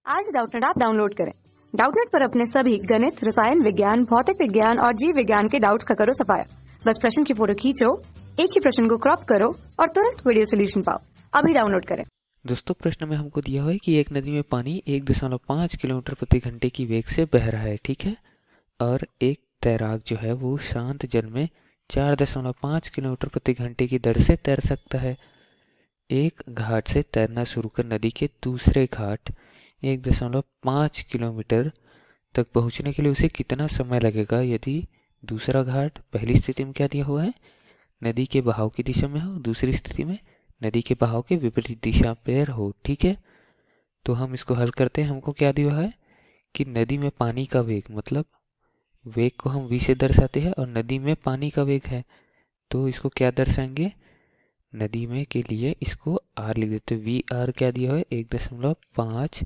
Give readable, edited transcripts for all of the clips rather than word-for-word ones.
आज Doubtnut app download करें। Doubtnut पर अपने सभी गणित, रसायन विज्ञान, भौतिक विज्ञान और जीव विज्ञान के डाउट्स का करो सफाया। बस प्रश्न की फोटो खींचो, एक ही प्रश्न को क्रॉप करो और तुरंत वीडियो सोल्यूशन पाओ। अभी डाउनलोड करें। दोस्तों, प्रश्न में हमको दिया हुआ है कि एक नदी में पानी 1.5 किलोमीटर प्रति घंटे की वेग से बह रहा है, ठीक है। और एक तैराक जो है वो शांत जल में 4.5 किलोमीटर प्रति घंटे की दर से तैर सकता है। एक घाट से तैरना शुरू कर नदी के दूसरे घाट 1.5 किलोमीटर तक पहुंचने के लिए उसे कितना समय लगेगा यदि दूसरा घाट पहली स्थिति में क्या दिया हुआ है, नदी के बहाव की दिशा में हो, दूसरी स्थिति में नदी के बहाव के विपरीत दिशा पर हो, ठीक है। तो हम इसको हल करते हैं। हमको क्या दिया है कि नदी में पानी का वेग, मतलब वेग को हम v से दर्शाते हैं और नदी में पानी का वेग है, तो इसको क्या दर्शाएंगे, नदी में के लिए इसको r लिख देते हैं। वी आर क्या दिया है, 1.5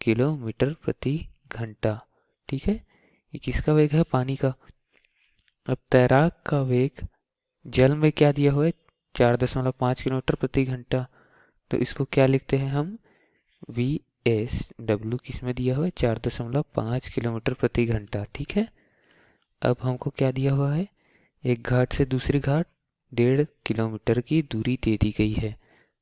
किलोमीटर प्रति घंटा, ठीक है। ये किसका वेग है, पानी का। अब तैराक का वेग जल में क्या दिया हुआ है, 4.5 किलोमीटर प्रति घंटा, तो इसको क्या लिखते हैं हम, वी एस डब्ल्यू किस में दिया हुआ है, 4.5 किलोमीटर प्रति घंटा, ठीक है। अब हमको क्या दिया हुआ है, एक घाट से दूसरी घाट 1.5 किलोमीटर की दूरी दे दी गई है।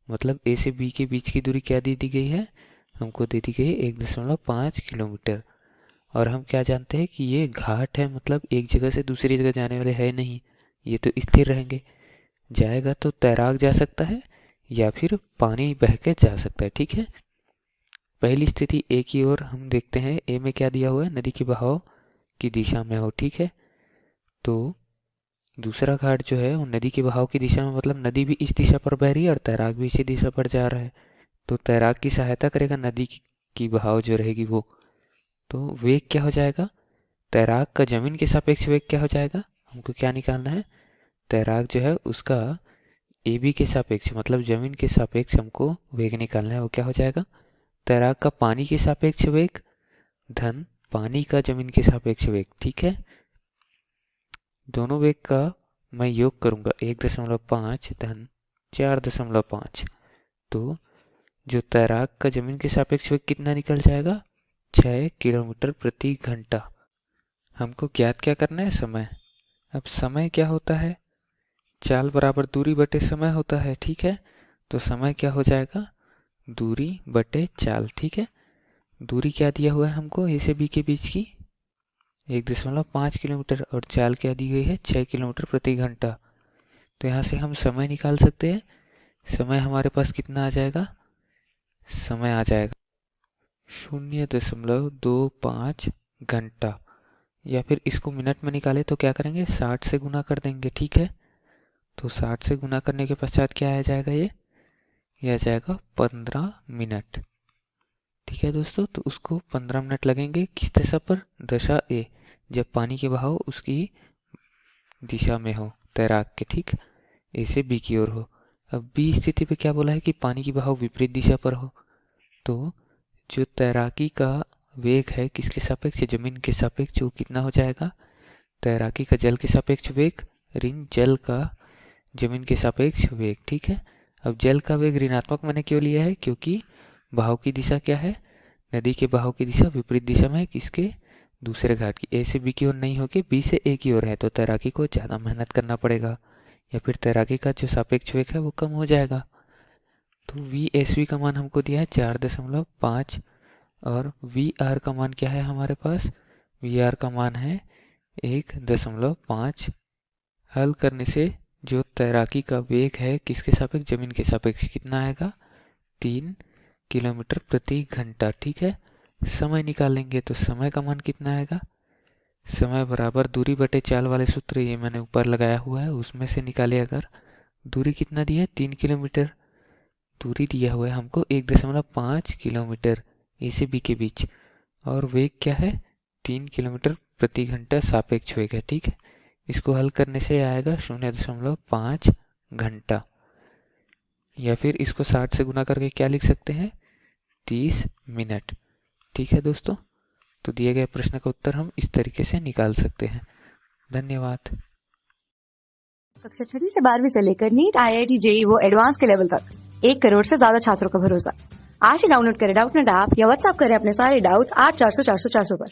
मतलब ए से बी के बीच की दूरी क्या दे दी गई है, हमको दे दी गई है 1.5 किलोमीटर। और हम क्या जानते हैं कि ये घाट है, मतलब एक जगह से दूसरी जगह जाने वाले है नहीं, ये तो स्थिर रहेंगे। जाएगा तो तैराक जा सकता है या फिर पानी बह के जा सकता है, ठीक है। पहली स्थिति ए की ओर हम देखते हैं। ए में क्या दिया हुआ है, नदी के बहाव की दिशा में हो, ठीक है। तो दूसरा घाट जो है वो नदी के बहाव की दिशा में, मतलब नदी भी इस दिशा पर बह रही है और तैराक भी इसी दिशा पर जा रहा है, तो तैराक की सहायता करेगा नदी की बहाव जो रहेगी वो। तो वेग क्या हो जाएगा, तैराक का जमीन के सापेक्ष वेग क्या हो जाएगा, हमको क्या निकालना है, तैराक जो है उसका ए बी के सापेक्ष, मतलब जमीन के सापेक्ष हमको वेग निकालना है। वो क्या हो जाएगा, तैराक का पानी के सापेक्ष वेग धन पानी का जमीन के सापेक्ष वेग, ठीक है। दोनों वेग का मैं योग करूंगा, 1.5 धन 4.5, तो जो तैराक का जमीन के सापेक्ष वेग कितना निकल जाएगा, 6 किलोमीटर प्रति घंटा। हमको ज्ञात क्या करना है, समय। अब समय क्या होता है, चाल बराबर दूरी बटे समय होता है, ठीक है। तो समय क्या हो जाएगा, दूरी बटे चाल, ठीक है। दूरी क्या दिया हुआ है हमको, ए से बी के बीच की 1.5 किलोमीटर, और चाल क्या दी गई है, 6 किलोमीटर प्रति घंटा। तो यहाँ से हम समय निकाल सकते हैं। समय हमारे पास कितना आ जाएगा, समय आ जाएगा 0.25 घंटा। या फिर इसको मिनट में निकाले तो क्या करेंगे, 60 से गुना कर देंगे, ठीक है। तो 60 से गुना करने के पश्चात क्या आ जाएगा, ये आ जाएगा 15 मिनट, ठीक है दोस्तों। तो उसको 15 मिनट लगेंगे किस दशा पर, दशा ए, जब पानी के बहाव उसकी दिशा में हो, तैराक के, ठीक, ए से बी की ओर हो। अब बी स्थिति पे क्या बोला है कि पानी की बहाव विपरीत दिशा पर हो। तो जो तैराकी का वेग है किसके सापेक्ष, जमीन के सापेक्ष, वो कितना हो जाएगा, तैराकी का जल के सापेक्ष वेग ऋण जल का जमीन के सापेक्ष वेग, ठीक है। अब जल का वेग ऋणात्मक मैंने क्यों लिया है, क्योंकि बहाव की दिशा क्या है, नदी के बहाव की दिशा विपरीत दिशा में है, किसके, दूसरे घाट की। ए से बी की ओर नहीं होके बी से ए की ओर है, तो तैराकी को ज़्यादा मेहनत करना पड़ेगा, या फिर तैराकी का जो सापेक्ष वेग है वो कम हो जाएगा। तो वी एस वी का मान हमको दिया है 4.5, और वी आर का मान क्या है हमारे पास, वी आर का मान है 1.5। हल करने से जो तैराकी का वेग है किसके सापेक्ष, जमीन के सापेक्ष, कितना आएगा, 3 किलोमीटर प्रति घंटा, ठीक है। समय निकालेंगे तो समय का मान कितना आएगा, समय बराबर दूरी बटे चाल वाले सूत्र ये मैंने ऊपर लगाया हुआ है, उसमें से निकाले अगर, दूरी कितना दी है, 3 किलोमीटर, दूरी दिया हुआ है हमको 1.5 किलोमीटर ए से बी के बीच, और वेग क्या है, 3 किलोमीटर प्रति घंटा सापेक्ष वेग है, ठीक है। इसको हल करने से आएगा 0.5 घंटा, या फिर इसको 60 से गुना करके क्या लिख सकते हैं, 30 मिनट, ठीक है दोस्तों। तो दिए गए प्रश्न का उत्तर हम इस तरीके से निकाल सकते हैं। धन्यवाद। कक्षा 6 से 12वीं से लेकर नीट, IIT, JEE वो एडवांस के लेवल तक 1 करोड़ से ज्यादा छात्रों का भरोसा। आज ही डाउनलोड करें डाउटनेट ऐप या व्हाट्सएप करें अपने सारे डाउट्स 8400 400 400 पर।